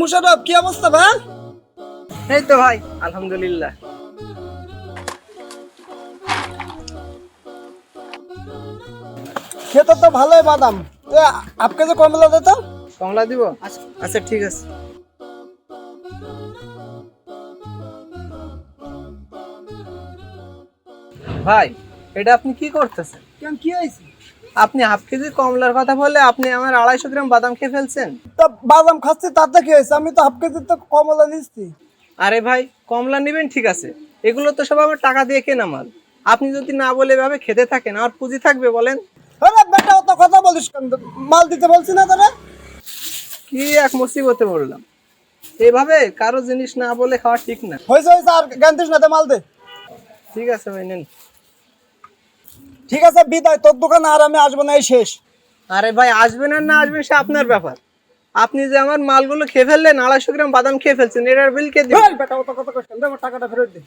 মুশারফ, কি অবস্থা ভাই? এই তো ভাই, আলহামদুলিল্লাহ। খেতে তো ভালোই বাদাম। আপকে যে কমলা দে তো। কমলা দিব? আচ্ছা ঠিক আছে। ভাই, এটা আপনি কি করতেছেন? কেন, কি হয়েছে? আপনি হাফ কেজি কমলার কথা বলে আপনি আমার 250 গ্রাম বাদাম খেয়ে ফেলছেন। তা বাদাম খাচ্ছি তাতে কি হয়েছে? আমি তো হাফ কেজি তো কমলা নিচ্ছি। আরে ভাই, কমলা নেবেন ঠিক আছে, এগুলো তো সব আমার টাকা দিয়ে কেনা মাল। আপনি যদি না বলে এভাবে খেতে থাকেন, আমার পুঁজি থাকবে বলেন? আরে বেটা, অত কথা বলিস কেন? মাল দিতে বলছি না তোরা? কি এক মুসিবতে পড়লাম। এভাবে কারো জিনিস না বলে খাওয়া ঠিক না। হয়েছে হয়েছে, আর জ্ঞান দিস না, দে মাল দে। ঠিক আছে ভাই, নেন। ঠিক আছে, বিদায়। তোর দোকানে আর আমি আসবো না, এই শেষ। আরে ভাই, আসবেন আর না আসবেন সে আপনার ব্যাপার। আপনি যে আমার মালগুলো খেয়ে ফেললেন, 250 গ্রাম বাদাম খেয়ে ফেলছেন, এটার বিল কে দিবেন? বেটা, অত কথা কইস কেন? দে আমার টাকাটা ফেরত দে।